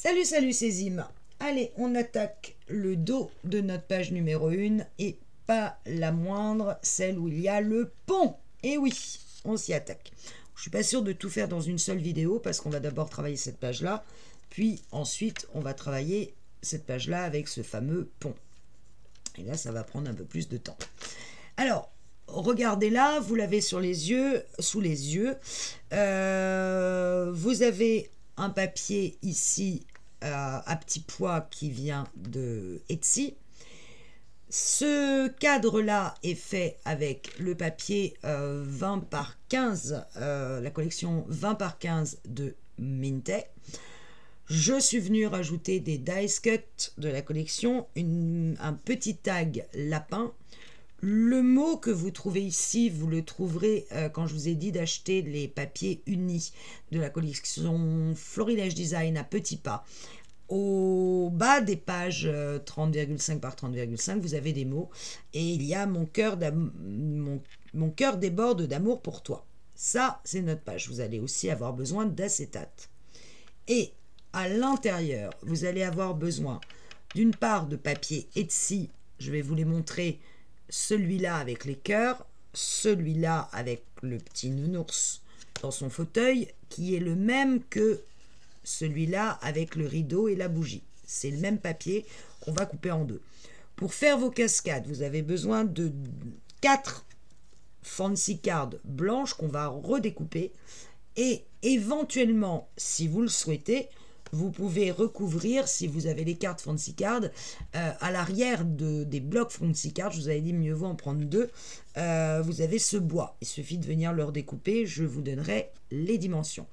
Salut, salut, c'est Zim. Allez, on attaque le dos de notre page numéro 1 et pas la moindre, celle où il y a le pont. Et oui, on s'y attaque. Je suis pas sûre de tout faire dans une seule vidéo parce qu'on va d'abord travailler cette page-là, puis ensuite on va travailler cette page-là avec ce fameux pont. Et là, ça va prendre un peu plus de temps. Alors, regardez là, vous l'avez sous les yeux. Vous avez un papier ici à petit pois qui vient de Etsy. Ce cadre-là est fait avec le papier 20 par 15, la collection 20 par 15 de Mintay. Je suis venue rajouter des dice cut de la collection, un petit tag lapin. Le mot que vous trouvez ici, vous le trouverez quand je vous ai dit d'acheter les papiers unis de la collection Florilège Design à petits pas. Au bas des pages 30,5 par 30,5, vous avez des mots et il y a mon cœur déborde d'amour pour toi. Ça, c'est notre page. Vous allez aussi avoir besoin d'acétate. Et à l'intérieur, vous allez avoir besoin d'une part de papier Etsy. Je vais vous les montrer. Celui-là avec les cœurs, celui-là avec le petit nounours dans son fauteuil, qui est le même que celui-là avec le rideau et la bougie. C'est le même papier qu'on va couper en deux. Pour faire vos cascades, vous avez besoin de 4 fancy cards blanches qu'on va redécouper. Et éventuellement, si vous le souhaitez, vous pouvez recouvrir, si vous avez les cartes fancy cards, à l'arrière des blocs fancy cards, je vous avais dit mieux vaut en prendre 2, vous avez ce bois. Il suffit de venir le redécouper, je vous donnerai les dimensions.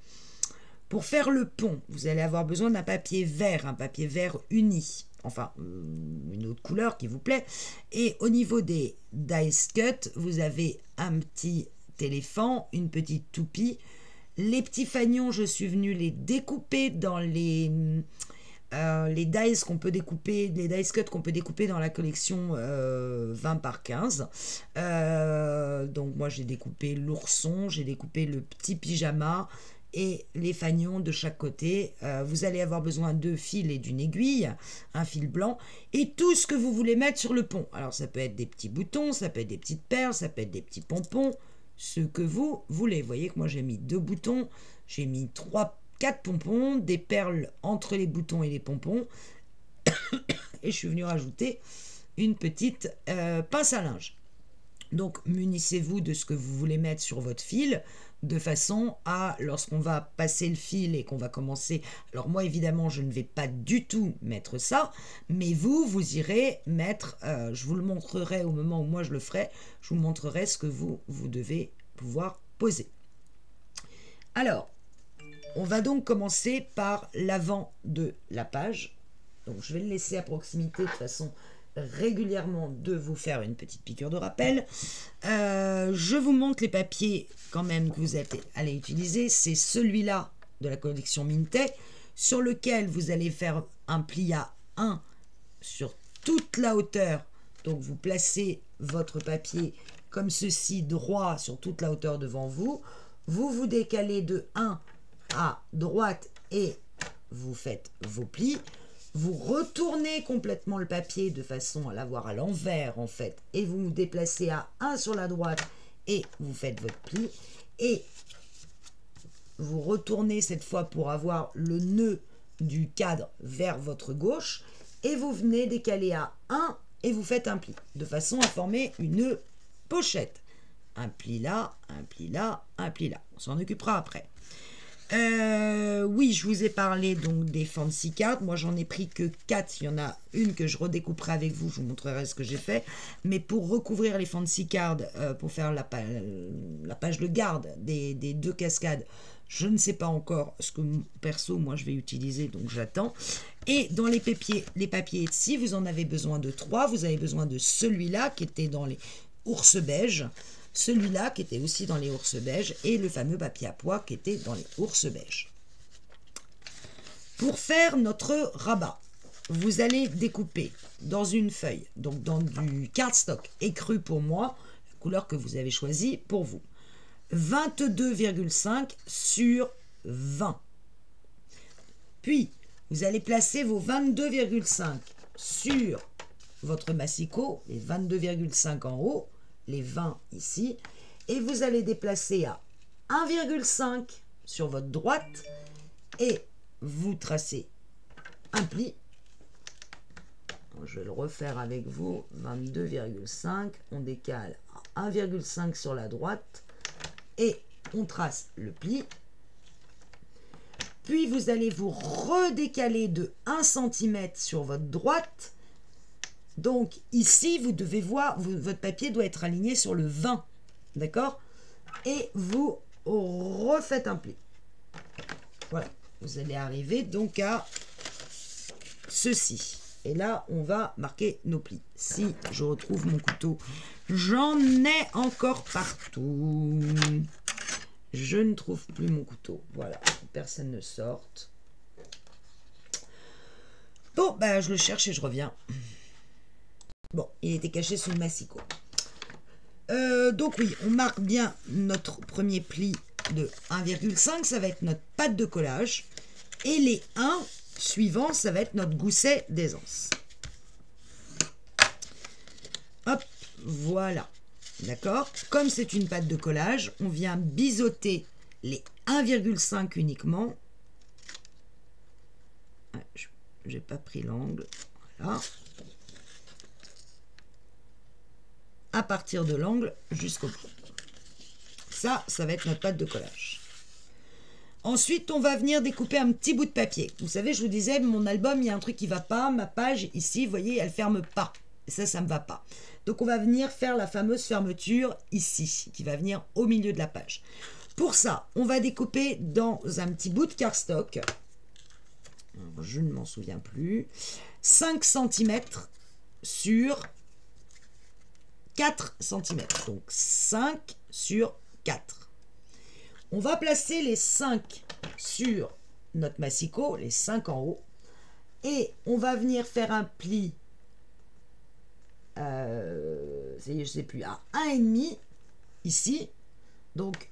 Pour faire le pont, vous allez avoir besoin d'un papier vert, un papier vert uni, enfin une autre couleur qui vous plaît. Et au niveau des dice cut, vous avez un petit éléphant, une petite toupie. Les petits fagnons, je suis venue les découper dans les dice qu'on peut découper, les dice cut qu'on peut découper dans la collection 20 par 15. Donc moi j'ai découpé l'ourson, j'ai découpé le petit pyjama et les fagnons de chaque côté. Vous allez avoir besoin de fils et d'une aiguille, un fil blanc, et tout ce que vous voulez mettre sur le pont. Alors ça peut être des petits boutons, ça peut être des petites perles, ça peut être des petits pompons, ce que vous voulez. Vous voyez que moi j'ai mis 2 boutons, j'ai mis 4 pompons, des perles entre les boutons et les pompons, et je suis venue rajouter une petite pince à linge. Donc munissez-vous de ce que vous voulez mettre sur votre fil, de façon à, lorsqu'on va passer le fil et qu'on va commencer, alors moi évidemment je ne vais pas du tout mettre ça, mais vous irez mettre, je vous le montrerai au moment où moi je le ferai, je vous montrerai ce que vous devez pouvoir poser. Alors, on va donc commencer par l'avant de la page, donc je vais le laisser à proximité de façon régulièrement de vous faire une petite piqûre de rappel. Je vous montre les papiers quand même que vous allez utiliser. C'est celui-là de la collection Mintay sur lequel vous allez faire un pli à 1 sur toute la hauteur. Donc vous placez votre papier comme ceci droit sur toute la hauteur devant vous. Vous vous décalez de 1 à droite et vous faites vos plis. Vous retournez complètement le papier de façon à l'avoir à l'envers en fait, et vous vous déplacez à 1 sur la droite et vous faites votre pli, et vous retournez cette fois pour avoir le nœud du cadre vers votre gauche, et vous venez décaler à 1 et vous faites un pli, de façon à former une pochette. Un pli là, un pli là, un pli là. On s'en occupera après. Oui, je vous ai parlé donc des fancy cards. Moi, j'en ai pris que 4. Il y en a une que je redécouperai avec vous. Je vous montrerai ce que j'ai fait. Mais pour recouvrir les fancy cards, pour faire la page de garde des 2 cascades, je ne sais pas encore ce que perso, moi, je vais utiliser. Donc, j'attends. Et dans les papiers Etsy, vous en avez besoin de 3. Vous avez besoin de celui-là qui était dans les ours beige. Celui-là qui était aussi dans les ours beige et le fameux papier à pois qui était dans les ours beige. Pour faire notre rabat, vous allez découper dans une feuille, donc dans du cardstock écru pour moi, la couleur que vous avez choisie pour vous, 22,5 sur 20. Puis, vous allez placer vos 22,5 sur votre massicot, les 22,5 en haut, les 20 ici, et vous allez déplacer à 1,5 sur votre droite et vous tracez un pli. Je vais le refaire avec vous, 22,5, on décale à 1,5 sur la droite et on trace le pli. Puis vous allez vous redécaler de 1 cm sur votre droite. Donc ici, vous devez voir, votre papier doit être aligné sur le 20, d'accord? Et vous refaites un pli. Voilà, vous allez arriver donc à ceci. Et là, on va marquer nos plis. Si je retrouve mon couteau, j'en ai encore partout. Je ne trouve plus mon couteau. Voilà, personne ne sorte. Bon, ben, je le cherche et je reviens. Bon, il était caché sous le massicot. Donc oui, on marque bien notre premier pli de 1,5. Ça va être notre pâte de collage. Et les 1 suivants, ça va être notre gousset d'aisance. Hop, voilà. D'accord? Comme c'est une pâte de collage, on vient biseauter les 1,5 uniquement. J'ai pas pris l'angle. Voilà. À partir de l'angle jusqu'au bout. Ça va être notre pâte de collage. Ensuite, on va venir découper un petit bout de papier. Vous savez, je vous disais, mon album, il y a un truc qui ne va pas. Ma page, ici, vous voyez, elle ne ferme pas. Et ça ne me va pas. Donc, on va venir faire la fameuse fermeture ici, qui va venir au milieu de la page. Pour ça, on va découper dans un petit bout de cardstock. Alors, je ne m'en souviens plus. 5 cm sur 4 cm. Donc, 5 sur 4. On va placer les 5 sur notre massicot, les 5 en haut, et on va venir faire un pli, je sais plus, à 1,5 ici. Donc,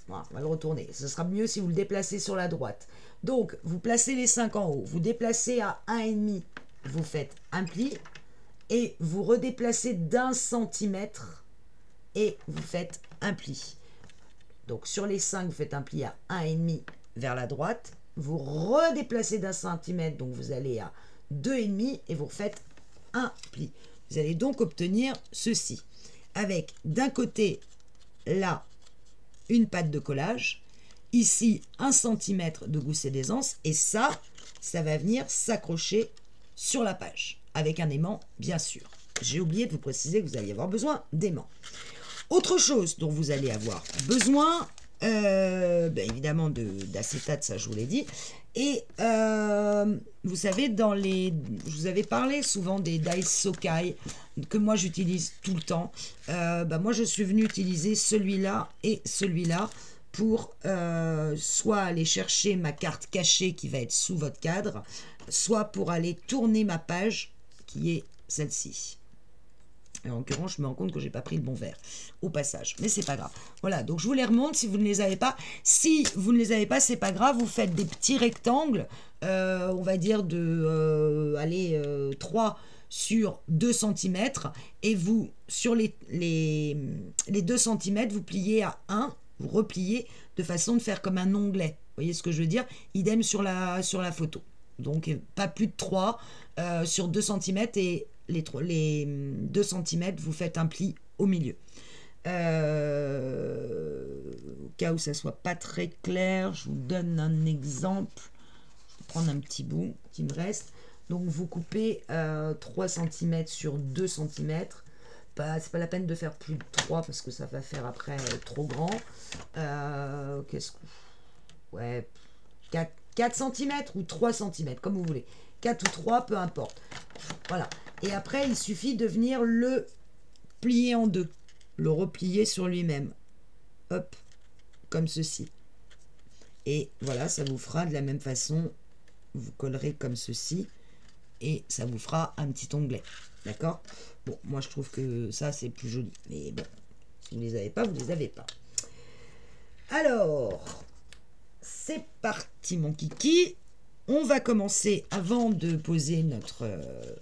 voilà, on va le retourner. Ce sera mieux si vous le déplacez sur la droite. Donc, vous placez les 5 en haut, vous déplacez à 1,5, vous faites un pli, et vous redéplacez d'1 centimètre, et vous faites un pli. Donc, sur les 5, vous faites un pli à 1,5 vers la droite. Vous redéplacez d'1 centimètre, donc vous allez à 2,5 et vous refaites un pli. Vous allez donc obtenir ceci. Avec d'un côté, là, une pâte de collage. Ici, 1 cm de gousset d'aisance. Et ça va venir s'accrocher sur la page. Avec un aimant, bien sûr. J'ai oublié de vous préciser que vous allez avoir besoin d'aimant. Autre chose dont vous allez avoir besoin, évidemment d'acétate, ça je vous l'ai dit. Et vous savez, je vous avais parlé souvent des dies Sokai que moi j'utilise tout le temps. Moi je suis venue utiliser celui-là et celui-là pour soit aller chercher ma carte cachée qui va être sous votre cadre, soit pour aller tourner ma page qui est celle-ci. En l'occurrence, je me rends compte que j'ai pas pris le bon verre au passage, mais c'est pas grave. Voilà, donc je vous les remonte si vous ne les avez pas. Si vous ne les avez pas, c'est pas grave, vous faites des petits rectangles, on va dire de 3 sur 2 cm, et vous, sur les 2 cm, vous pliez à 1, vous repliez de façon de faire comme un onglet. Vous voyez ce que je veux dire? Idem sur la photo. Donc, pas plus de 3 sur 2 cm et les 2 cm, vous faites un pli au milieu. Au cas où ça soit pas très clair, je vous donne un exemple. Je vais prendre un petit bout qui me reste. Donc, vous coupez 3 cm sur 2 cm. C'est pas la peine de faire plus de 3 parce que ça va faire après trop grand. Ouais, 4 cm ou 3 cm, comme vous voulez. 4 ou 3, peu importe. Voilà. Et après, il suffit de venir le plier en deux. Le replier sur lui-même. Hop, comme ceci. Et voilà, ça vous fera de la même façon. Vous collerez comme ceci. Et ça vous fera un petit onglet. D'accord? Bon, moi je trouve que ça, c'est plus joli. Mais bon, si vous ne les avez pas, vous ne les avez pas. Alors, c'est parti mon kiki. on va commencer, avant de poser notre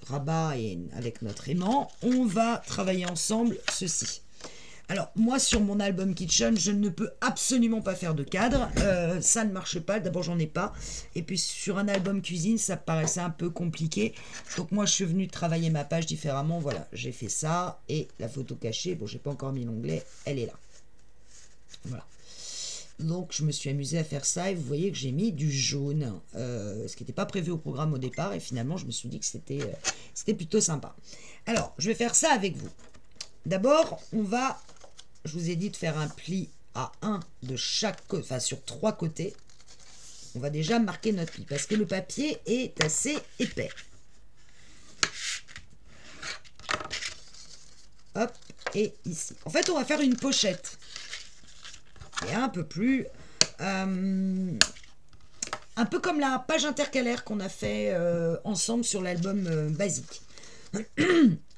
rabat et avec notre aimant, on va travailler ensemble ceci. Alors, moi, sur mon album Kitchen, je ne peux absolument pas faire de cadre. Ça ne marche pas. D'abord, j'en ai pas. Et puis, sur un album cuisine, ça paraissait un peu compliqué. Donc, moi, je suis venue travailler ma page différemment. Voilà, j'ai fait ça. Et la photo cachée, bon, j'ai pas encore mis l'onglet. Elle est là. Voilà. Donc, je me suis amusée à faire ça. Et vous voyez que j'ai mis du jaune. Ce qui n'était pas prévu au programme au départ. Et finalement, je me suis dit que c'était plutôt sympa. Alors, je vais faire ça avec vous. D'abord, on va... Je vous ai dit de faire un pli à 1 de chaque côté, enfin sur 3 côtés. On va déjà marquer notre pli parce que le papier est assez épais. Hop, et ici. En fait, on va faire une pochette. Et un peu plus... un peu comme la page intercalaire qu'on a fait ensemble sur l'album basique.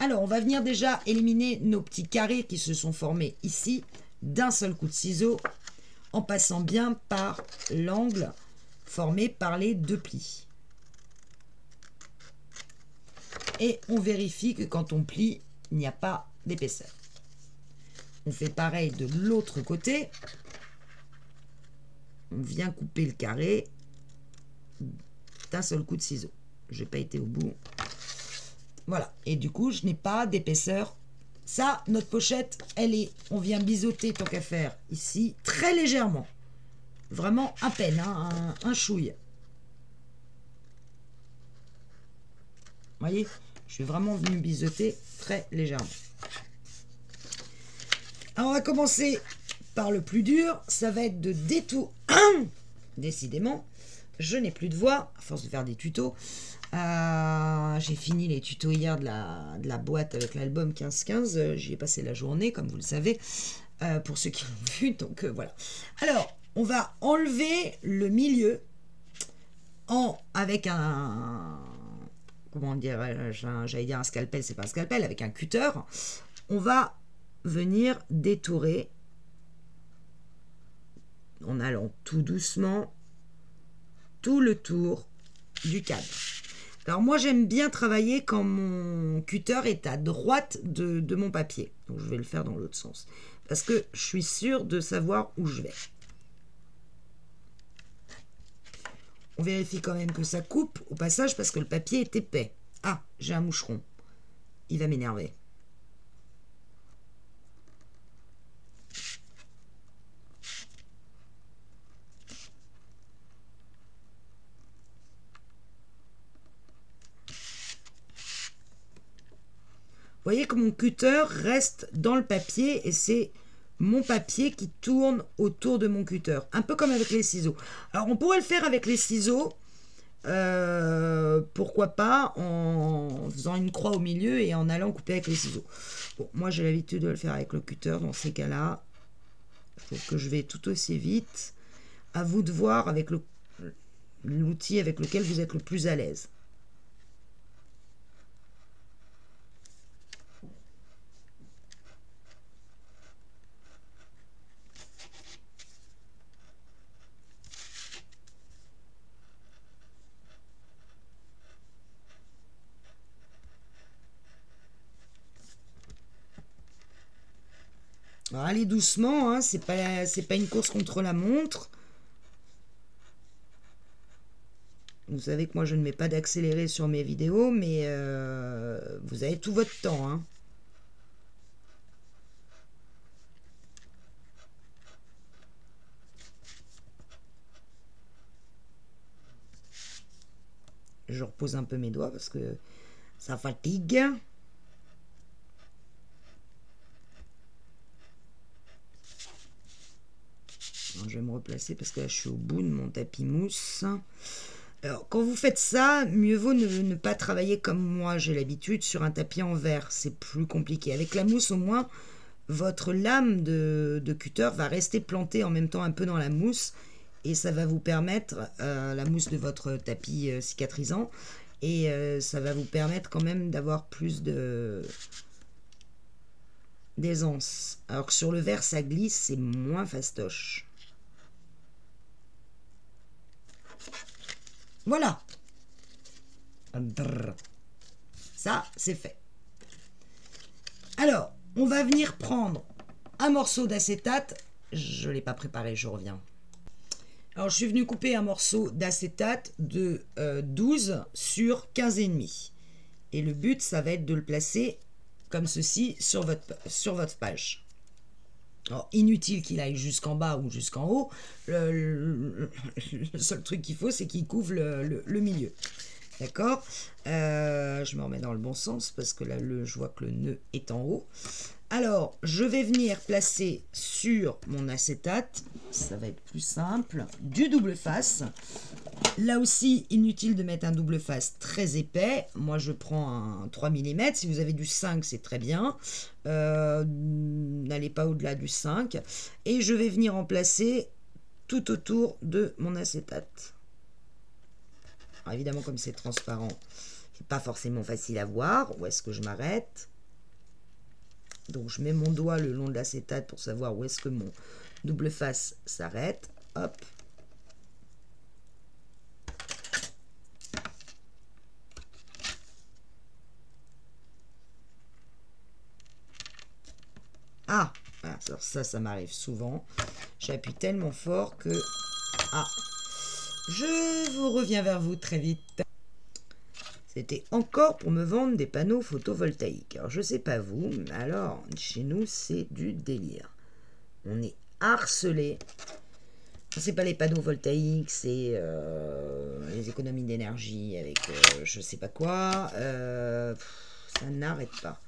Alors, on va venir déjà éliminer nos petits carrés qui se sont formés ici d'un seul coup de ciseau en passant bien par l'angle formé par les 2 plis. Et on vérifie que quand on plie, il n'y a pas d'épaisseur. On fait pareil de l'autre côté. On vient couper le carré d'un seul coup de ciseau. Je n'ai pas été au bout. Voilà, et du coup, je n'ai pas d'épaisseur. Ça, notre pochette, elle est... On vient biseauter, tant qu'à faire, ici, très légèrement. Vraiment à peine, hein, un chouille. Vous voyez, je suis vraiment venu biseauter très légèrement. Alors, on va commencer par le plus dur. Ça va être de détourner... Décidément, je n'ai plus de voix, à force de faire des tutos. J'ai fini les tutos hier de la boîte avec l'album 15-15. J'y ai passé la journée, comme vous le savez, pour ceux qui l'ont vu. Donc voilà. Alors, on va enlever le milieu avec un... Comment dire, j'allais dire un scalpel, c'est pas un scalpel, avec un cutter. On va venir détourer en allant tout doucement tout le tour du cadre. Alors moi j'aime bien travailler quand mon cutter est à droite de mon papier. Donc je vais le faire dans l'autre sens. Parce que je suis sûre de savoir où je vais. On vérifie quand même que ça coupe au passage parce que le papier est épais. Ah, j'ai un moucheron. Il va m'énerver. Vous voyez que mon cutter reste dans le papier et c'est mon papier qui tourne autour de mon cutter. Un peu comme avec les ciseaux. Alors, on pourrait le faire avec les ciseaux. Pourquoi pas en faisant une croix au milieu et en allant couper avec les ciseaux. Bon, moi, j'ai l'habitude de le faire avec le cutter dans ces cas-là. Je trouve que je vais tout aussi vite. À vous de voir avec l'outil avec lequel vous êtes le plus à l'aise. Alors, allez doucement, hein, c'est pas une course contre la montre. Vous savez que moi je ne mets pas d'accéléré sur mes vidéos, mais vous avez tout votre temps. Hein. Je repose un peu mes doigts parce que ça fatigue. Alors, je vais me replacer parce que là je suis au bout de mon tapis mousse. Alors, quand vous faites ça, mieux vaut ne pas travailler comme moi, j'ai l'habitude, sur un tapis en verre. C'est plus compliqué. Avec la mousse, au moins, votre lame de cutter va rester plantée en même temps un peu dans la mousse. Et ça va vous permettre, la mousse de votre tapis cicatrisant, et ça va vous permettre quand même d'avoir plus d'aisance. Alors que sur le verre, ça glisse, c'est moins fastoche. Voilà. Ça, c'est fait. Alors, on va venir prendre un morceau d'acétate. Je ne l'ai pas préparé, je reviens. Alors, je suis venue couper un morceau d'acétate de 12 sur 15,5. Et le but, ça va être de le placer comme ceci sur votre page. Alors, inutile qu'il aille jusqu'en bas ou jusqu'en haut. Le seul truc qu'il faut, c'est qu'il couvre le milieu. D'accord, je me remets dans le bon sens parce que là, je vois que le nœud est en haut. Alors, je vais venir placer sur mon acétate, ça va être plus simple, du double face. Là aussi, inutile de mettre un double face très épais. Moi, je prends un 3 mm. Si vous avez du 5, c'est très bien. N'allez pas au-delà du 5. Et je vais venir en placer tout autour de mon acétate. Alors évidemment, comme c'est transparent, c'est pas forcément facile à voir. Où est-ce que je m'arrête? Donc, je mets mon doigt le long de l'acétate pour savoir où est-ce que mon double face s'arrête. Hop. Ah, alors ça m'arrive souvent. J'appuie tellement fort que... Ah, je vous reviens vers vous très vite. C'était encore pour me vendre des panneaux photovoltaïques. Alors, je sais pas vous, mais alors, chez nous, c'est du délire. On est harcelé. C'est pas les panneaux voltaïques, c'est les économies d'énergie avec je sais pas quoi. Ça n'arrête pas.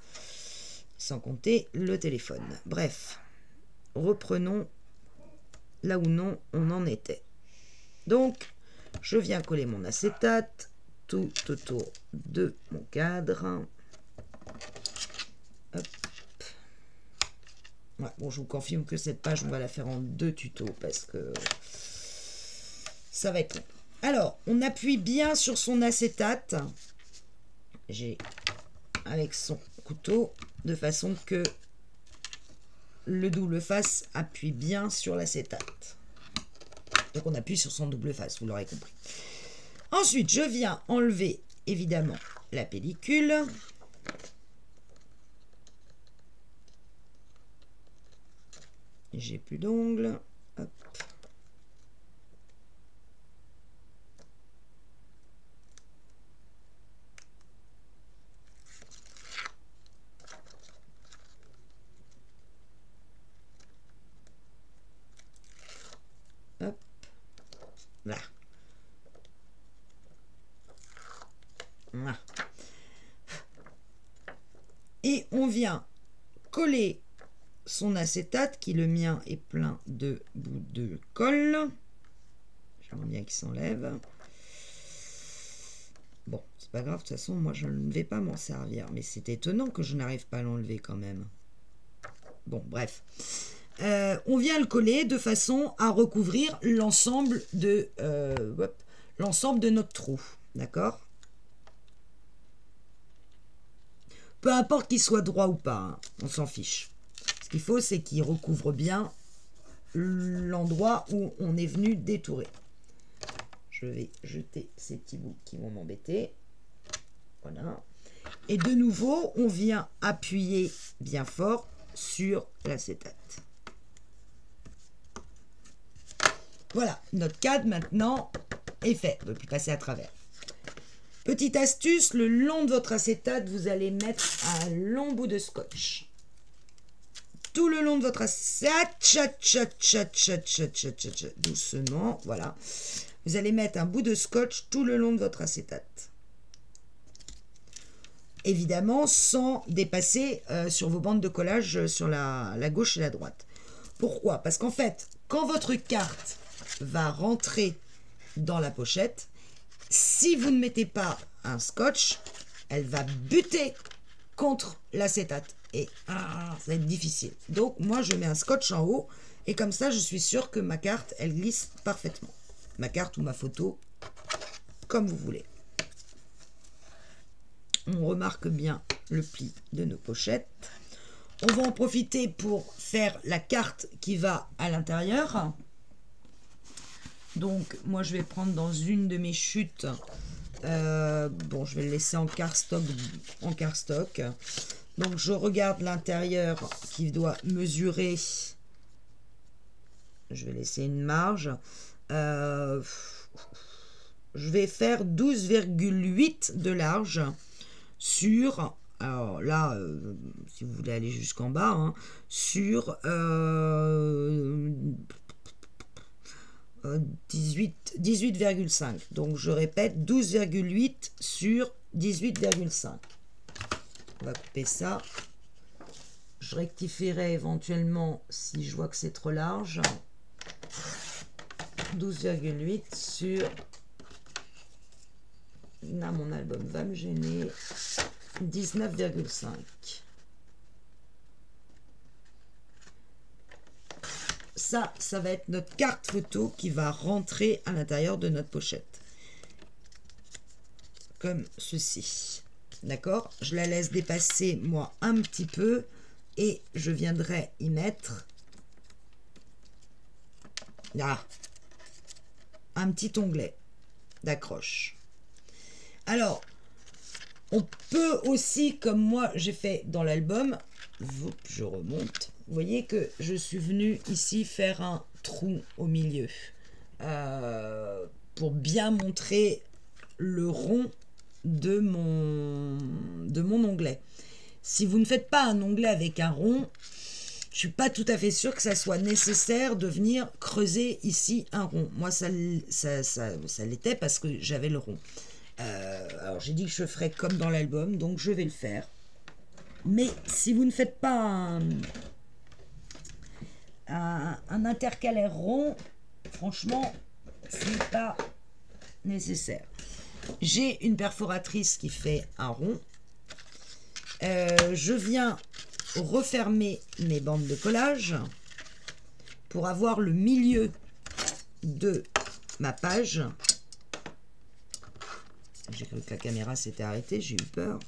Sans compter le téléphone. Bref, reprenons là où non on en était. Donc, je viens coller mon acétate tout autour de mon cadre. Hop. Ouais, bon, je vous confirme que cette page, on va la faire en 2 tutos parce que ça va être long. Alors, on appuie bien sur son acétate. J'ai avec son couteau de façon que le double face appuie bien sur l'acétate. Donc on appuie sur son double face, vous l'aurez compris. Ensuite, je viens enlever évidemment la pellicule. J'ai plus d'ongles. Hop. Hop. Là. Voilà. Et on vient coller son acétate, qui le mien est plein de bouts de colle. J'aimerais bien qu'il s'enlève. Bon, c'est pas grave, de toute façon, moi je ne vais pas m'en servir. Mais c'est étonnant que je n'arrive pas à l'enlever quand même. Bon, bref. On vient le coller de façon à recouvrir l'ensemble de notre trou. D'accord? Peu importe qu'il soit droit ou pas, hein, on s'en fiche. Ce qu'il faut, c'est qu'il recouvre bien l'endroit où on est venu détourer. Je vais jeter ces petits bouts qui vont m'embêter. Voilà. Et de nouveau, on vient appuyer bien fort sur l'acétate. Voilà, notre cadre maintenant est fait. On ne peut plus passer à travers. Petite astuce, le long de votre acétate, vous allez mettre un long bout de scotch. Tout le long de votre acétate, doucement, voilà. Vous allez mettre un bout de scotch tout le long de votre acétate. Évidemment, sans dépasser sur vos bandes de collage sur la gauche et la droite. Pourquoi? Parce qu'en fait, quand votre carte va rentrer dans la pochette, si vous ne mettez pas un scotch, elle va buter contre l'acétate. Et ça va être difficile. Donc, moi, je mets un scotch en haut. Et comme ça, je suis sûre que ma carte, elle glisse parfaitement. Ma carte ou ma photo, comme vous voulez. On remarque bien le pli de nos pochettes. On va en profiter pour faire la carte qui va à l'intérieur. Donc, moi, je vais prendre dans une de mes chutes. Bon, je vais le laisser en cardstock. Donc, je regarde l'intérieur qui doit mesurer. Je vais laisser une marge. Je vais faire 12,8 de large sur... Alors là, si vous voulez aller jusqu'en bas, hein, sur 18,5. Donc je répète, 12,8 sur 18,5. On va couper ça. Je rectifierai éventuellement si je vois que c'est trop large. 12,8 sur... Là, mon album va me gêner. 19,5. Ça va être notre carte photo qui va rentrer à l'intérieur de notre pochette. Comme ceci. D'accord? Je la laisse dépasser, moi, un petit peu. Et je viendrai y mettre... Là. Un petit onglet d'accroche. Alors... On peut aussi, comme moi j'ai fait dans l'album, je remonte, vous voyez que je suis venue ici faire un trou au milieu pour bien montrer le rond de mon onglet. Si vous ne faites pas un onglet avec un rond, je suis pas tout à fait sûre que ça soit nécessaire de venir creuser ici un rond. Moi ça l'était parce que j'avais le rond. Alors j'ai dit que je ferais comme dans l'album, donc je vais le faire. Mais si vous ne faites pas un intercalaire rond, franchement, c'est pas nécessaire. J'ai une perforatrice qui fait un rond. Je viens refermer mes bandes de collage pour avoir le milieu de ma page. J'ai cru que la caméra s'était arrêtée, j'ai eu peur.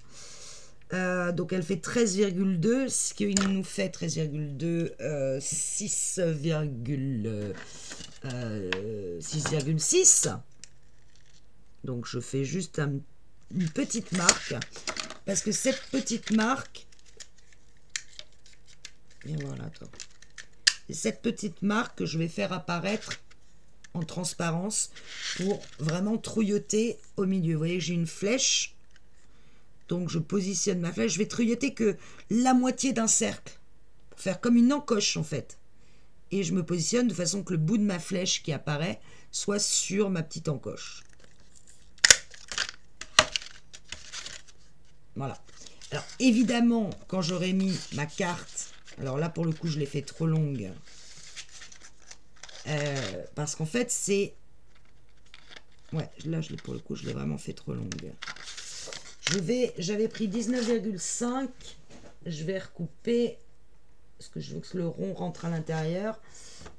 Donc elle fait 13,2, ce qui nous fait 13,2, 6,6. Donc je fais juste une petite marque, parce que cette petite marque, et voilà, toi. Et cette petite marque que je vais faire apparaître en transparence pour vraiment trouilloter au milieu. Vous voyez, j'ai une flèche, donc je positionne ma flèche. Je vais trouilloter que la moitié d'un cercle pour faire comme une encoche en fait, et je me positionne de façon que le bout de ma flèche qui apparaît soit sur ma petite encoche. Voilà. Alors évidemment, quand j'aurai mis ma carte, alors là pour le coup je l'ai fait trop longue, parce qu'en fait c'est... Ouais, là pour le coup je l'ai vraiment fait trop longue. J'avais pris 19,5, je vais recouper, parce que je veux que le rond rentre à l'intérieur.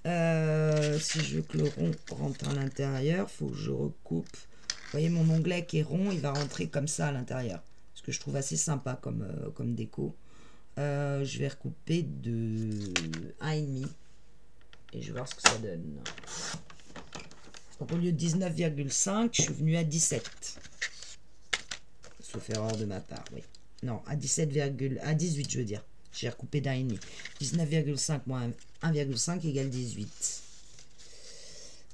Si je veux que le rond rentre à l'intérieur, il faut que je recoupe. Vous voyez mon onglet qui est rond, il va rentrer comme ça à l'intérieur. Ce que je trouve assez sympa comme déco. Je vais recouper de 1,5 et je vais voir ce que ça donne. Donc au lieu de 19,5, je suis venu à 17. Sauf erreur de ma part, oui. Non, à 18, je veux dire. J'ai recoupé d'1,5. 19,5 moins 1,5 égale 18.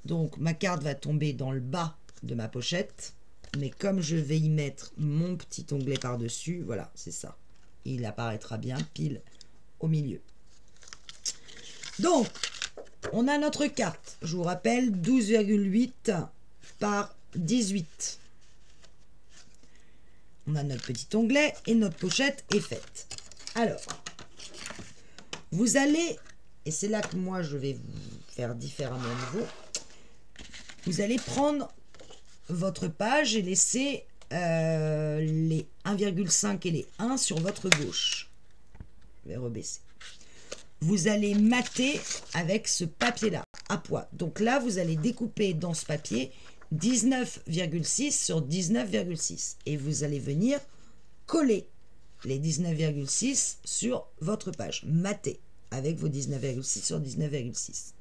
Donc ma carte va tomber dans le bas de ma pochette. Mais comme je vais y mettre mon petit onglet par-dessus, voilà, c'est ça. Il apparaîtra bien pile au milieu. Donc, on a notre carte. Je vous rappelle, 12,8 par 18. On a notre petit onglet et notre pochette est faite. Alors, vous allez, et c'est là que moi je vais vous faire différemment de vous, vous allez prendre votre page et laisser les 1,5 et les 1 sur votre gauche. Je vais rebaisser. Vous allez mater avec ce papier-là, à poids. Donc là, vous allez découper dans ce papier 19,6 sur 19,6. Et vous allez venir coller les 19,6 sur votre page. Mater avec vos 19,6 sur 19,6.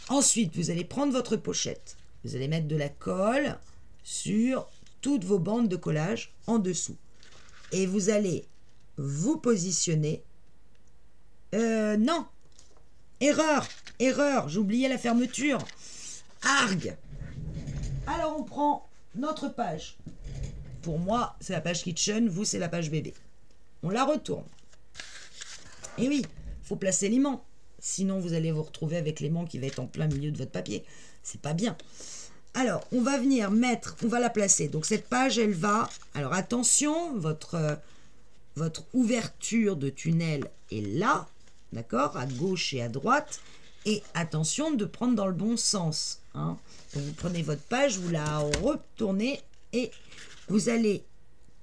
Ensuite, vous allez prendre votre pochette. Vous allez mettre de la colle sur toutes vos bandes de collage en dessous. Et vous allez vous positionner. Non, erreur, j'ai oublié la fermeture. Argue. Alors on prend notre page. Pour moi, c'est la page Kitchen, vous, c'est la page bébé. On la retourne. Et oui, il faut placer l'aimant. Sinon, vous allez vous retrouver avec l'aimant qui va être en plein milieu de votre papier. C'est pas bien. Alors, on va venir mettre, on va la placer. Donc, cette page, elle va... Alors, attention, votre ouverture de tunnel est là, d'accord, à gauche et à droite. Et attention de prendre dans le bon sens. Hein. Donc, vous prenez votre page, vous la retournez et vous allez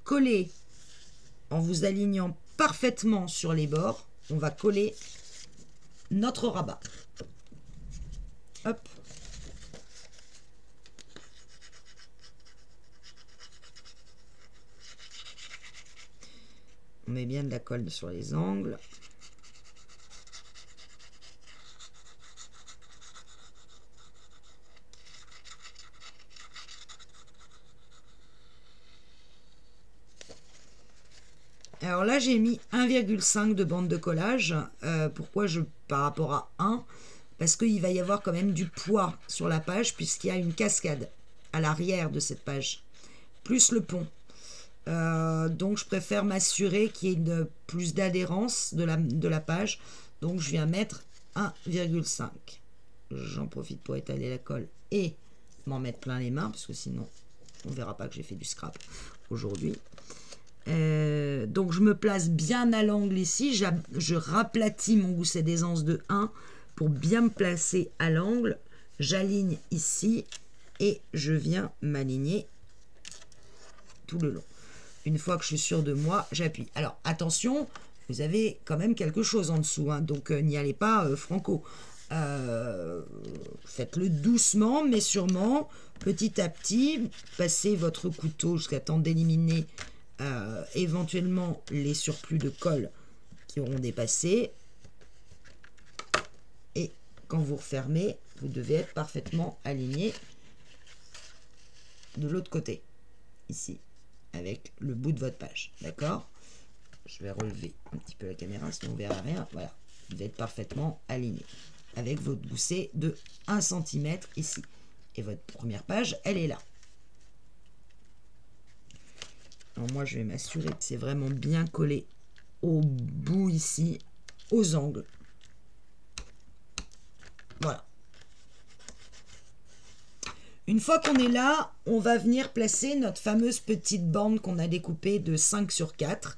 coller en vous alignant parfaitement sur les bords. On va coller notre rabat. Hop. On met bien de la colle sur les angles. Alors là, j'ai mis 1,5 de bande de collage. Pourquoi par rapport à 1? Parce qu'il va y avoir quand même du poids sur la page, puisqu'il y a une cascade à l'arrière de cette page, plus le pont. Donc, je préfère m'assurer qu'il y ait plus d'adhérence de la page. Donc, je viens mettre 1,5. J'en profite pour étaler la colle et m'en mettre plein les mains, parce que sinon, on ne verra pas que j'ai fait du scrap aujourd'hui. Donc je me place bien à l'angle ici, je raplatis mon gousset d'aisance de 1 pour bien me placer à l'angle, j'aligne ici et je viens m'aligner tout le long. Une fois que je suis sûr de moi, j'appuie. Alors attention, vous avez quand même quelque chose en dessous, hein, donc n'y allez pas franco. Faites-le doucement mais sûrement, petit à petit, passez votre couteau jusqu'à temps d'éliminer éventuellement les surplus de colle qui auront dépassé, et quand vous refermez, vous devez être parfaitement aligné de l'autre côté, ici, avec le bout de votre page, d'accord? Je vais relever un petit peu la caméra, sinon on verra rien. Voilà, vous devez être parfaitement aligné avec votre gousset de 1 cm ici, et votre première page, elle est là. Alors moi, je vais m'assurer que c'est vraiment bien collé au bout ici, aux angles. Voilà. Une fois qu'on est là, on va venir placer notre fameuse petite bande qu'on a découpée de 5 sur 4.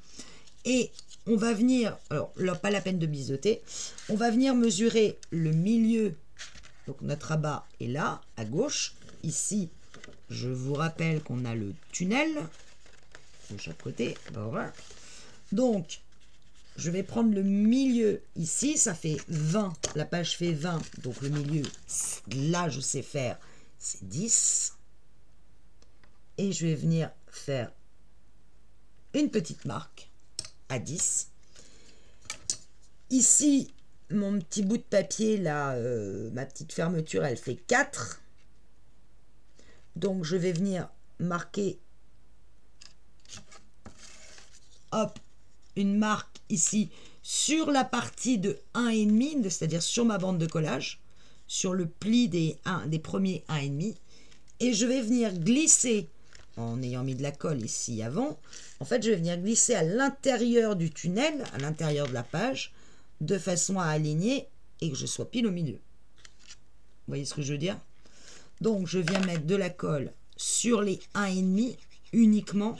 Et on va venir, alors là, pas la peine de biseauter, on va venir mesurer le milieu. Donc notre rabat est là, à gauche. Ici, je vous rappelle qu'on a le tunnel de chaque côté. Voilà. Donc, je vais prendre le milieu ici, ça fait 20, la page fait 20, donc le milieu, là je sais faire, c'est 10. Et je vais venir faire une petite marque à 10. Ici, mon petit bout de papier, là, ma petite fermeture, elle fait 4. Donc, je vais venir marquer, hop, une marque ici sur la partie de 1,5, c'est-à-dire sur ma bande de collage, sur le pli des premiers 1,5. Et je vais venir glisser, en ayant mis de la colle ici avant, en fait, je vais venir glisser à l'intérieur du tunnel, à l'intérieur de la page, de façon à aligner et que je sois pile au milieu. Vous voyez ce que je veux dire? Donc, je viens mettre de la colle sur les 1,5 uniquement.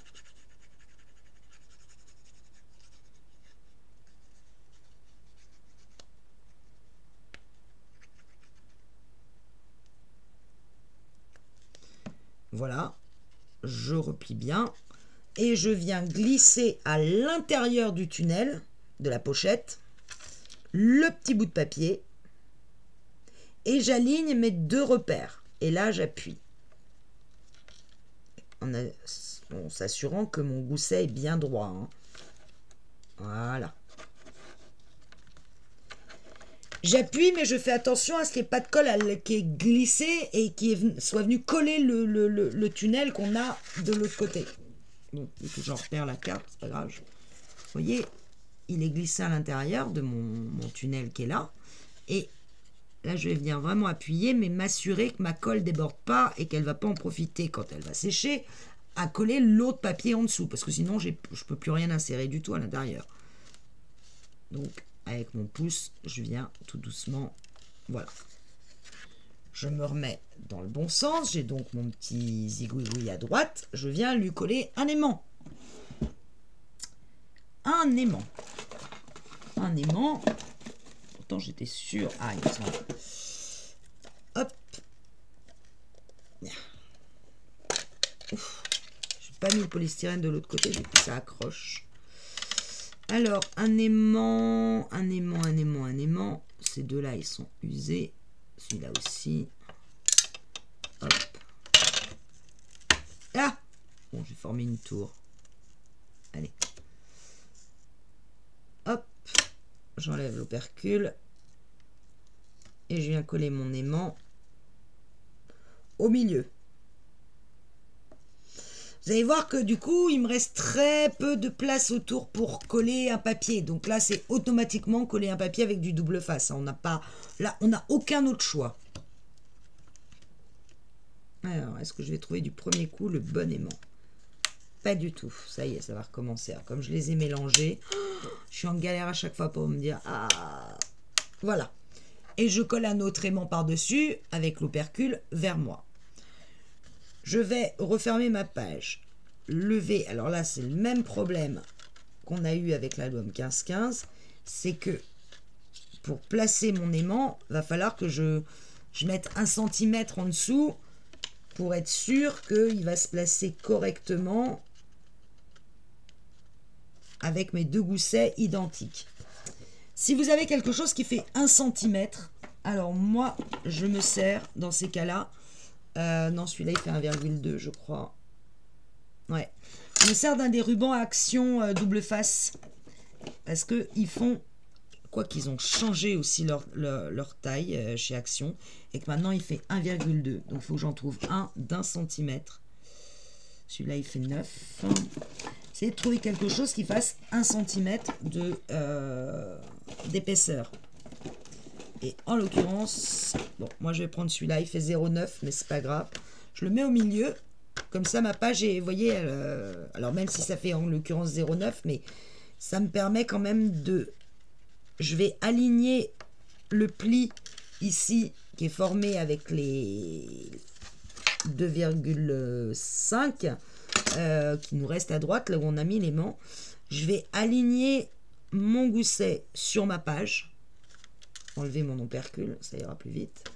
Voilà, je replie bien et je viens glisser à l'intérieur du tunnel de la pochette le petit bout de papier et j'aligne mes 2 repères. Et là, j'appuie en s'assurant que mon gousset est bien droit. Hein. Voilà. J'appuie, mais je fais attention à ce qu'il n'y ait pas de colle qui est glissé et soit venu coller le tunnel qu'on a de l'autre côté. Bon, il faut que j'en repère la carte, c'est pas grave. Vous voyez, il est glissé à l'intérieur de mon tunnel qui est là. Et là, je vais venir vraiment appuyer, mais m'assurer que ma colle ne déborde pas et qu'elle ne va pas en profiter quand elle va sécher à coller l'autre papier en dessous. Parce que sinon, je ne peux plus rien insérer du tout à l'intérieur. Donc, avec mon pouce, je viens tout doucement. Voilà. Je me remets dans le bon sens. J'ai donc mon petit zigouigoui à droite. Je viens lui coller un aimant. Un aimant. Un aimant. Pourtant, j'étais sûre. Ah, il me semble. Hop. Ouf. Je n'ai pas mis le polystyrène de l'autre côté, du coup, ça accroche. Alors, un aimant. Ces deux-là, ils sont usés. Celui-là aussi. Hop. Ah! Bon, j'ai formé une tour. Allez. Hop. J'enlève l'opercule. Et je viens coller mon aimant au milieu. Vous allez voir que du coup, il me reste très peu de place autour pour coller un papier. Donc là, c'est automatiquement coller un papier avec du double face. On n'a pas, là, on n'a aucun autre choix. Alors, est-ce que je vais trouver du premier coup le bon aimant? Pas du tout. Ça y est, ça va recommencer. Alors, comme je les ai mélangés, je suis en galère à chaque fois pour me dire, ah, voilà. Et je colle un autre aimant par-dessus avec l'opercule vers moi. Je vais refermer ma page, lever. Alors là, c'est le même problème qu'on a eu avec l'album 15-15. C'est que pour placer mon aimant, va falloir que je mette 1 cm en dessous pour être sûr qu'il va se placer correctement avec mes deux goussets identiques. Si vous avez quelque chose qui fait 1 cm, alors moi, je me sers dans ces cas-là. Non, celui-là, il fait 1,2, je crois. Ouais. Je me sers d'un des rubans à action double face. Parce qu'ils font... Quoi qu'ils ont changé aussi leur taille chez Action. Et que maintenant, il fait 1,2. Donc, il faut que j'en trouve un d'1 centimètre. Celui-là, il fait 9. Essayez de trouver quelque chose qui fasse 1 cm d'épaisseur. Et en l'occurrence, bon, moi je vais prendre celui-là, il fait 0,9, mais c'est pas grave. Je le mets au milieu, comme ça ma page est, vous voyez, alors même si ça fait en l'occurrence 0,9, mais ça me permet quand même de... Je vais aligner le pli ici, qui est formé avec les 2,5, qui nous reste à droite, là où on a mis l'aimant. Je vais aligner mon gousset sur ma page. Enlever mon opercule, ça ira plus vite.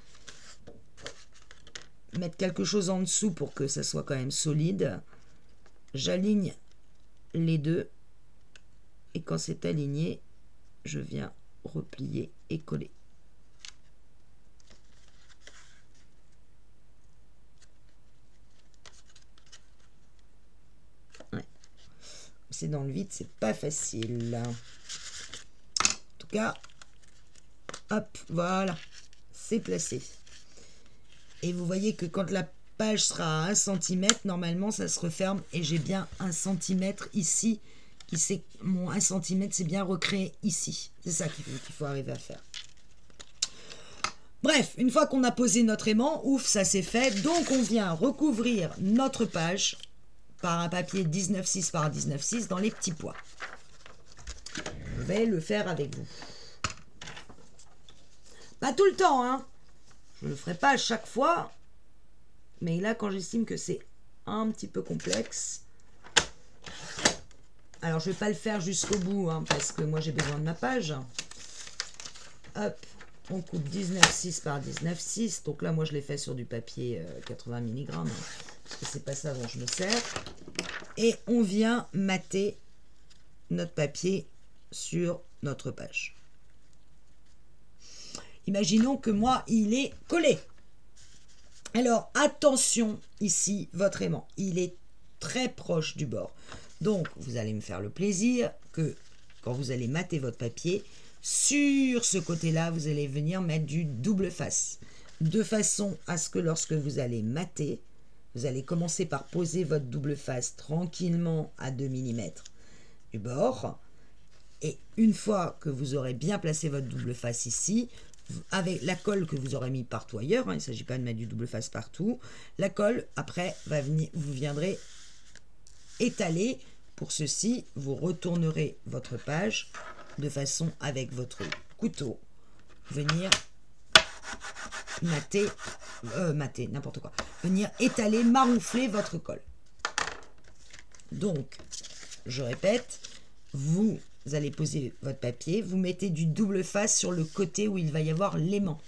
Mettre quelque chose en dessous pour que ça soit quand même solide. J'aligne les deux. Et quand c'est aligné, je viens replier et coller. Ouais. C'est dans le vide, c'est pas facile. En tout cas... Hop, voilà, c'est placé. Et vous voyez que quand la page sera à 1 cm, normalement, ça se referme. Et j'ai bien 1 cm ici. Mon 1 cm, c'est bien recréé ici. C'est ça qu'il faut arriver à faire. Bref, une fois qu'on a posé notre aimant, ouf, ça c'est fait. Donc, on vient recouvrir notre page par un papier 19,6 par 19,6 dans les petits pois. Je vais le faire avec vous. Pas tout le temps, hein. Je ne le ferai pas à chaque fois. Mais là, quand j'estime que c'est un petit peu complexe. Alors, je ne vais pas le faire jusqu'au bout, hein, parce que moi, j'ai besoin de ma page. Hop, on coupe 19,6 par 19,6. Donc là, moi, je l'ai fait sur du papier 80 mg. Hein, parce que c'est pas ça dont je me sers. Et on vient mater notre papier sur notre page. Imaginons que moi, il est collé. Alors, attention, ici, votre aimant. Il est très proche du bord. Donc, vous allez me faire le plaisir que, quand vous allez mater votre papier, Sur ce côté-là, vous allez venir mettre du double face, de façon à ce que lorsque vous allez mater, vous allez commencer par poser votre double face tranquillement à 2 mm du bord. Et une fois que vous aurez bien placé votre double face ici, avec la colle que vous aurez mis partout ailleurs, il ne s'agit pas de mettre du double face partout, la colle, après, va venir, vous viendrez étaler. Pour ceci, vous retournerez votre page de façon, avec votre couteau, venir mater, n'importe quoi, venir étaler, maroufler votre colle. Donc, je répète, vous allez poser votre papier, vous mettez du double face sur le côté où il va y avoir l'aimant,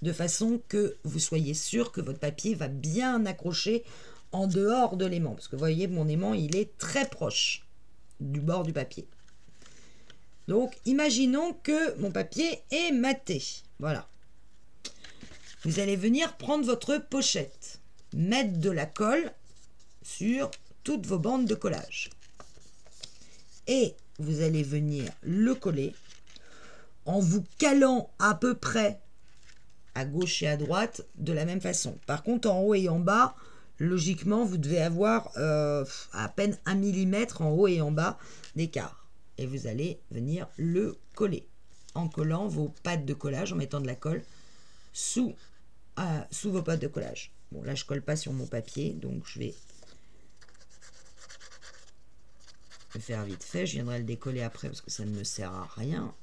de façon que vous soyez sûr que votre papier va bien accrocher en dehors de l'aimant, parce que vous voyez, mon aimant, il est très proche du bord du papier. Donc, imaginons que mon papier est maté. Voilà. Vous allez venir prendre votre pochette, mettre de la colle sur toutes vos bandes de collage. Et vous allez venir le coller en vous calant à peu près à gauche et à droite de la même façon. Par contre, en haut et en bas, logiquement, vous devez avoir à peine 1 mm en haut et en bas d'écart. Et vous allez venir le coller en collant vos pattes de collage, en mettant de la colle sous vos pattes de collage. Bon, là, je colle pas sur mon papier, donc je vais le faire vite fait. Je viendrai le décoller après parce que ça ne me sert à rien.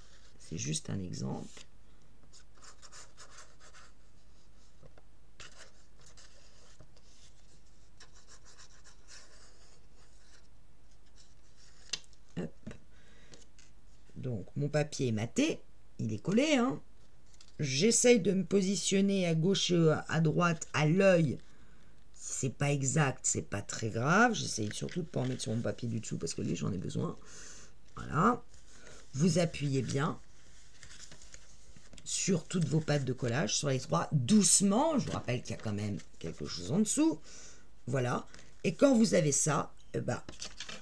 C'est juste un exemple. Hop. Donc, mon papier est maté, il est collé, hein. J'essaye de me positionner à gauche et à droite à l'œil. Si c'est pas exact, c'est pas très grave. J'essaye surtout de ne pas en mettre sur mon papier du dessous parce que lui, j'en ai besoin. Voilà. Vous appuyez bien sur toutes vos pattes de collage, sur les trois, doucement. Je vous rappelle qu'il y a quand même quelque chose en dessous. Voilà. Et quand vous avez ça, eh ben,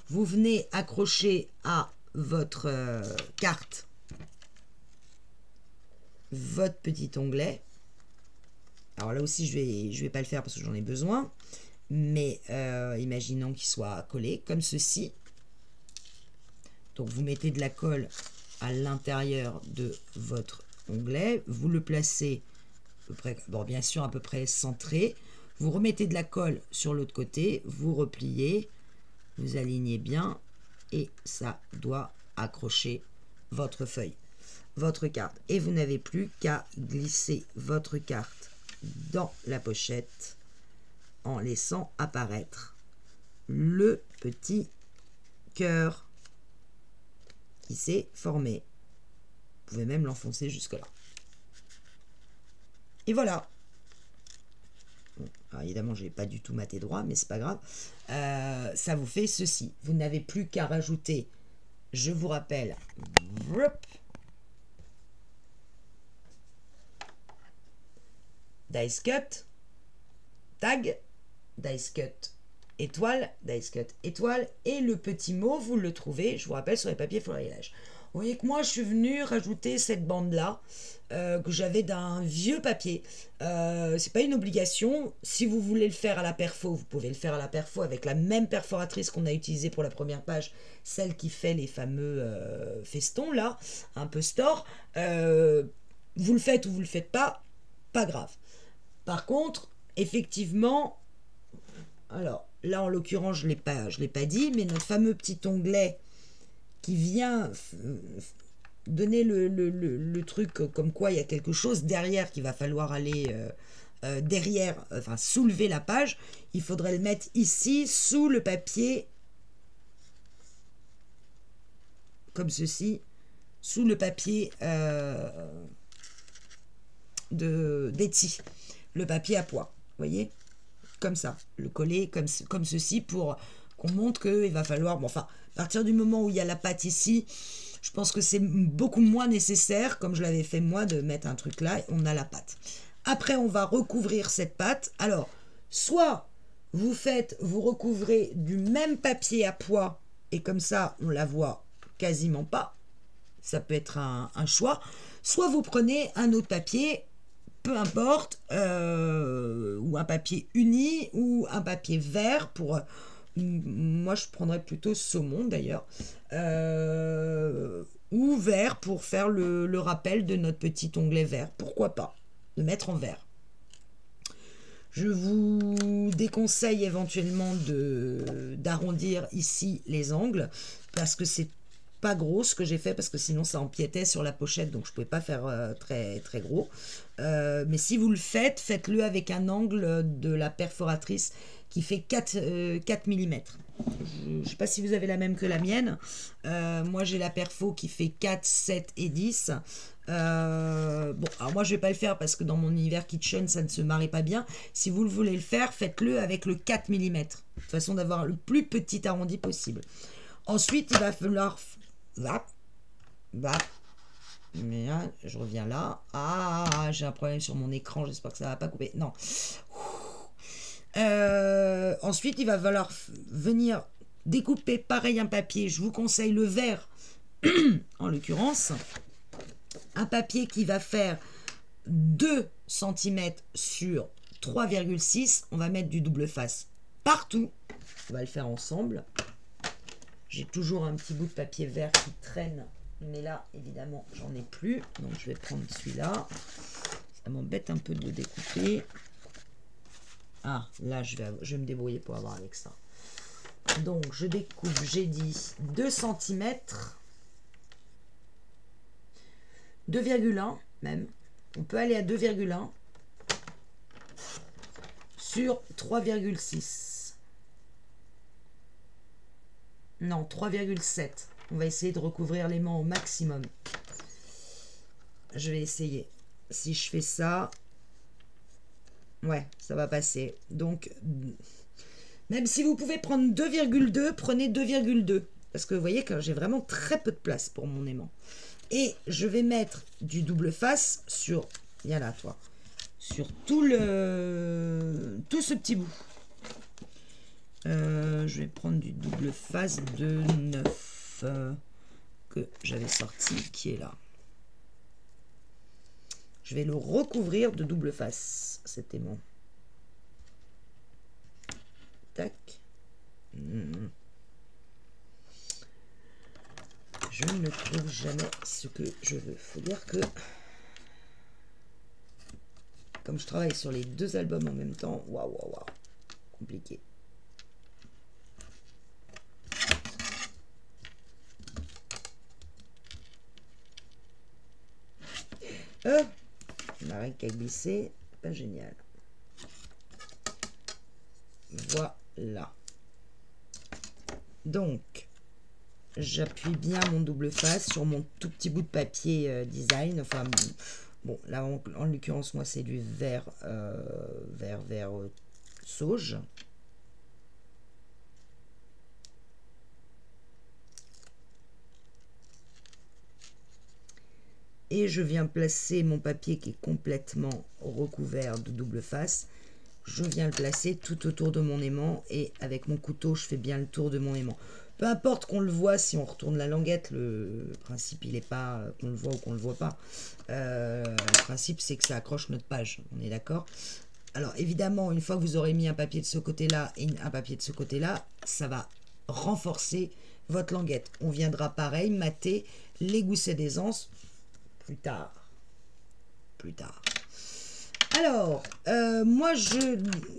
vous venez accrocher à votre carte votre petit onglet. Alors là aussi, je vais pas le faire parce que j'en ai besoin. Mais imaginons qu'il soit collé comme ceci. Donc vous mettez de la colle à l'intérieur de votre onglet. Vous le placez à peu près, bon, bien sûr à peu près centré. Vous remettez de la colle sur l'autre côté. Vous repliez. Vous alignez bien. Et ça doit accrocher votre feuille, votre carte. Et vous n'avez plus qu'à glisser votre carte dans la pochette en laissant apparaître le petit cœur qui s'est formé. Vous pouvez même l'enfoncer jusque là. Et voilà. Bon, alors évidemment, je n'ai pas du tout maté droit, mais c'est pas grave. Ça vous fait ceci. Vous n'avez plus qu'à rajouter, je vous rappelle, dice cut, tag, dice cut, étoile, dice cut, étoile, et le petit mot, vous le trouvez, je vous rappelle, sur les papiers florilège. Vous voyez que moi, je suis venue rajouter cette bande-là, que j'avais d'un vieux papier. C'est pas une obligation. Si vous voulez le faire à la perfo, vous pouvez le faire à la perfo avec la même perforatrice qu'on a utilisée pour la première page, celle qui fait les fameux festons, là, un peu store. Vous le faites ou vous le faites pas grave. Par contre, effectivement, alors là en l'occurrence je l'ai pas dit, mais notre fameux petit onglet qui vient donner le truc comme quoi il y a quelque chose derrière qu'il va falloir aller derrière, enfin soulever la page, il faudrait le mettre ici sous le papier comme ceci, sous le papier d'Etsy, le papier à pois, voyez, comme ça, le coller comme ceci pour qu'on montre qu'il va falloir, bon, enfin, à partir du moment où il y a la pâte ici, je pense que c'est beaucoup moins nécessaire, comme je l'avais fait moi, de mettre un truc là, on a la pâte. Après, on va recouvrir cette pâte. Alors, soit vous recouvrez du même papier à pois, et comme ça, on la voit quasiment pas. Ça peut être un choix. Soit vous prenez un autre papier, peu importe, ou un papier uni, ou un papier vert pour... moi, je prendrais plutôt saumon d'ailleurs. Ou vert pour faire le rappel de notre petit onglet vert. Pourquoi pas de mettre en vert. Je vous déconseille éventuellement d'arrondir ici les angles parce que c'est pas gros ce que j'ai fait, parce que sinon ça empiétait sur la pochette, donc je pouvais pas faire très, très gros. Mais si vous le faites, faites-le avec un angle de la perforatrice qui fait 4 mm. Je ne sais pas si vous avez la même que la mienne. Moi j'ai la perfo qui fait 4, 7 et 10. Bon, alors moi je vais pas le faire parce que dans mon univers kitchen ça ne se marie pas bien. Si vous voulez le faire, faites-le avec le 4 mm, de façon d'avoir le plus petit arrondi possible. Ensuite il va falloir mais là, je reviens là. Ah, j'ai un problème sur mon écran, j'espère que ça va pas couper. Non. Ensuite, il va falloir venir découper pareil un papier. Je vous conseille le vert, en l'occurrence. Un papier qui va faire 2 cm sur 3,6. On va mettre du double face partout. On va le faire ensemble. J'ai toujours un petit bout de papier vert qui traîne. Mais là, évidemment, j'en ai plus. Donc, je vais prendre celui-là. Ça m'embête un peu de découper. Ah, là, je vais me débrouiller pour avoir avec ça. Donc, je découpe, j'ai dit 2 cm. 2,1 même. On peut aller à 2,1 sur 3,6. Non, 3,7. On va essayer de recouvrir l'aimant au maximum. Je vais essayer. Si je fais ça, ouais, ça va passer. Donc, même si vous pouvez prendre 2,2, prenez 2,2. Parce que vous voyez que j'ai vraiment très peu de place pour mon aimant. Et je vais mettre du double face sur, viens là toi, sur tout ce petit bout. Je vais prendre du double face de 9 que j'avais sorti, qui est là. Je vais le recouvrir de double face, cet aimant. Tac. Je ne trouve jamais ce que je veux. Faut dire que, comme je travaille sur les 2 albums en même temps, waouh, compliqué. On n'a qu'à glisser, pas génial. Voilà. Donc, j'appuie bien mon double face sur mon tout petit bout de papier design. Enfin, bon, là, en l'occurrence, moi, c'est du vert, vert sauge. Et je viens placer mon papier qui est complètement recouvert de double face. Je viens le placer tout autour de mon aimant et avec mon couteau, je fais bien le tour de mon aimant. Peu importe qu'on le voit, si on retourne la languette, le principe, il n'est pas qu'on le voit ou qu'on ne le voit pas. Le principe, c'est que ça accroche notre page, on est d'accord? Alors, évidemment, une fois que vous aurez mis un papier de ce côté-là et un papier de ce côté-là, ça va renforcer votre languette. On viendra pareil, mater les goussets d'aisance plus tard. Alors, moi,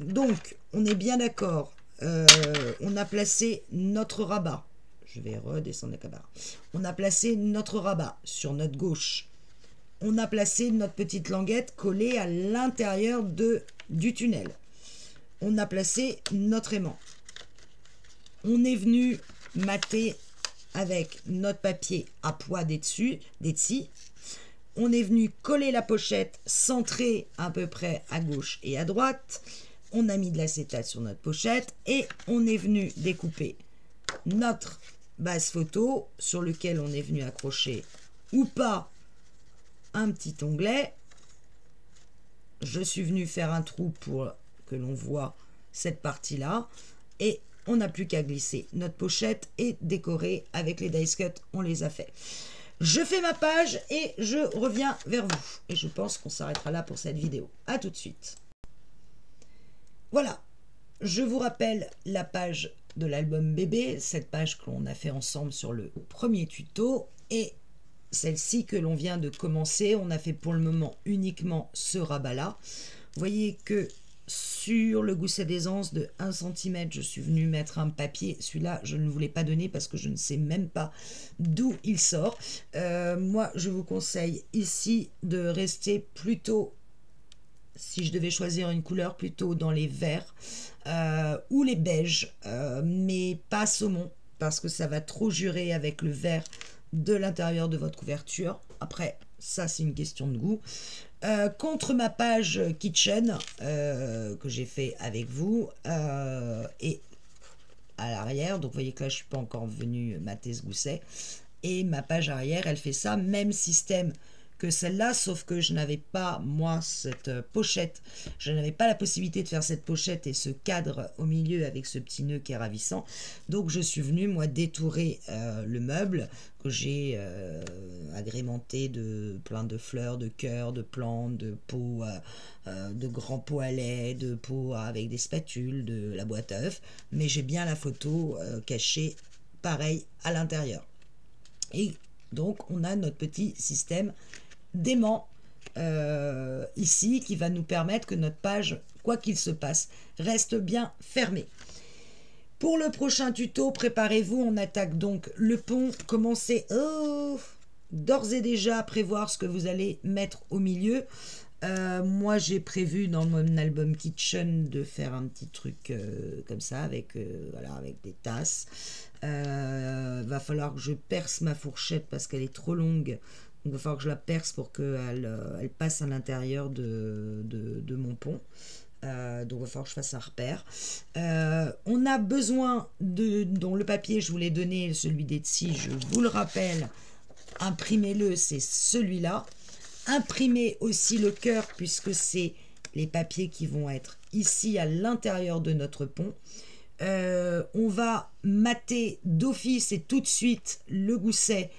donc, on est bien d'accord. On a placé notre rabat. Je vais redescendre la caméra. On a placé notre rabat sur notre gauche. On a placé notre petite languette collée à l'intérieur du tunnel. On a placé notre aimant. On est venu mater avec notre papier à pois dessus. On est venu coller la pochette centrée à peu près à gauche et à droite. On a mis de l'acétate sur notre pochette et on est venu découper notre base photo sur lequel on est venu accrocher ou pas un petit onglet. Je suis venu faire un trou pour que l'on voit cette partie-là et on n'a plus qu'à glisser notre pochette et décorer avec les dice cut, on les a fait. Je fais ma page et je reviens vers vous. Et je pense qu'on s'arrêtera là pour cette vidéo. À tout de suite. Voilà, je vous rappelle la page de l'album bébé, cette page que l'on a fait ensemble sur le premier tuto, et celle-ci que l'on vient de commencer. On a fait pour le moment uniquement ce rabat-là. Vous voyez que sur le gousset d'aisance de 1 cm, je suis venue mettre un papier. Celui-là, je ne voulais pas donner parce que je ne sais même pas d'où il sort. Moi, je vous conseille ici de rester plutôt, si je devais choisir une couleur, plutôt dans les verts ou les beiges, mais pas saumon, parce que ça va trop jurer avec le vert de l'intérieur de votre couverture. Après, ça c'est une question de goût. Contre ma page kitchen que j'ai fait avec vous et à l'arrière, donc vous voyez que là je suis pas encore venue mater ce gousset, et ma page arrière elle fait ça, même système que celle-là, sauf que je n'avais pas, moi, cette pochette, je n'avais pas la possibilité de faire cette pochette et ce cadre au milieu avec ce petit nœud qui est ravissant. Donc je suis venue, moi, détourer le meuble que j'ai agrémenté de plein de fleurs, de cœurs, de plantes, de pots, de grands pots à lait, de pots avec des spatules, de la boîte à œufs, mais j'ai bien la photo cachée, pareil, à l'intérieur. Et donc on a notre petit système d'aimant ici qui va nous permettre que notre page, quoi qu'il se passe, reste bien fermée. Pour le prochain tuto, préparez-vous, on attaque donc le pont. Commencez d'ores et déjà à prévoir ce que vous allez mettre au milieu. Moi j'ai prévu dans mon album kitchen de faire un petit truc comme ça avec, voilà, avec des tasses. Va falloir que je perce ma fourchette parce qu'elle est trop longue. Donc il va falloir que je la perce pour qu'elle elle passe à l'intérieur de mon pont. Donc il va falloir que je fasse un repère. On a besoin de, dont le papier je vous l'ai donné, celui d'Etsy, je vous le rappelle, imprimez-le, c'est celui-là. Imprimez aussi le cœur puisque c'est les papiers qui vont être ici à l'intérieur de notre pont. On va mater d'office et tout de suite le gousset.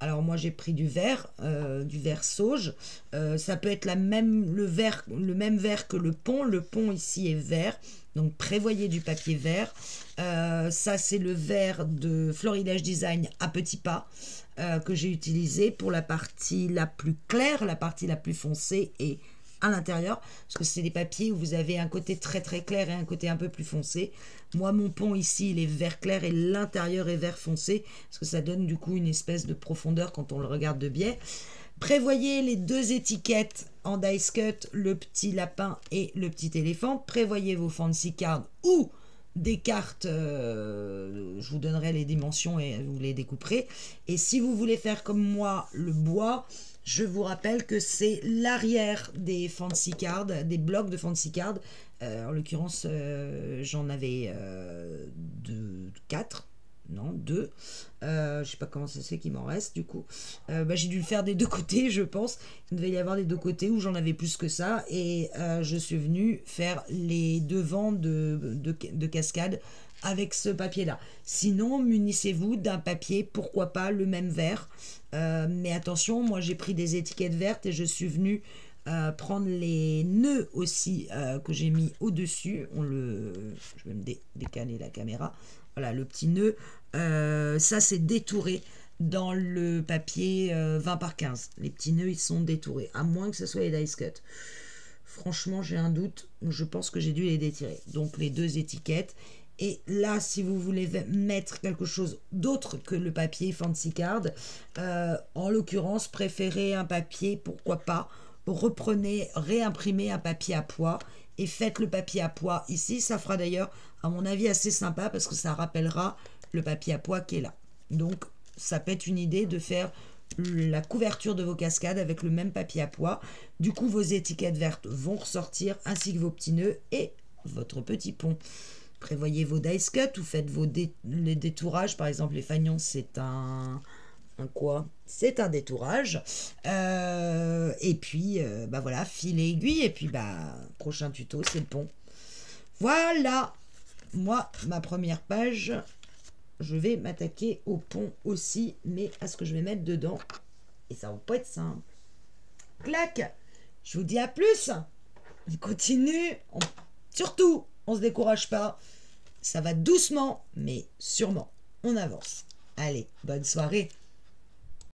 Alors moi j'ai pris du vert sauge. Ça peut être le même vert que le pont. Le pont ici est vert, donc prévoyez du papier vert. Ça c'est le vert de Florilège Design à petits pas que j'ai utilisé pour la partie la plus claire, la partie la plus foncée et à l'intérieur, parce que c'est des papiers où vous avez un côté très très clair et un côté un peu plus foncé. Moi mon pont ici il est vert clair et l'intérieur est vert foncé, parce que ça donne du coup une espèce de profondeur quand on le regarde de biais. Prévoyez les deux étiquettes en dice cut, le petit lapin et le petit éléphant. Prévoyez vos fancy cards ou des cartes, je vous donnerai les dimensions et vous les découperez. Et si vous voulez faire comme moi le bois, je vous rappelle que c'est l'arrière des fancy cards, des blocs de fancy cards. En l'occurrence, j'en avais 4. Non, 2. Je sais pas comment ça se fait qu'il m'en reste du coup. J'ai dû le faire des deux côtés, je pense. Il devait y avoir des deux côtés où j'en avais plus que ça. Et je suis venue faire les devants de cascade avec ce papier-là. Sinon, munissez-vous d'un papier, pourquoi pas le même vert. Mais attention, moi j'ai pris des étiquettes vertes et je suis venue prendre les nœuds aussi que j'ai mis au-dessus. Je vais me décaler la caméra. Voilà, le petit nœud. Ça, c'est détouré dans le papier 20 par 15. Les petits nœuds, ils sont détourés, à moins que ce soit les dice cut. Franchement, j'ai un doute. Je pense que j'ai dû les détirer. Donc, les deux étiquettes. Et là, si vous voulez mettre quelque chose d'autre que le papier fancy card, en l'occurrence, préférez un papier, pourquoi pas, reprenez, réimprimez un papier à pois et faites le papier à pois ici. Ça fera d'ailleurs, à mon avis, assez sympa parce que ça rappellera le papier à pois qui est là. Donc, ça peut être une idée de faire la couverture de vos cascades avec le même papier à pois. Du coup, vos étiquettes vertes vont ressortir ainsi que vos petits nœuds et votre petit pont. Prévoyez vos dice cut ou faites les détourages. Par exemple, les fagnons, c'est un quoi? C'est un détourage. Et puis, voilà, fil et aiguille. Et puis, prochain tuto, c'est le pont. Voilà. Moi, ma première page, je vais m'attaquer au pont aussi, mais à ce que je vais mettre dedans. et ça va pas être simple. Clac. Je vous dis à plus. On continue. Surtout, on se décourage pas. Ça va doucement, mais sûrement. On avance. Allez, bonne soirée.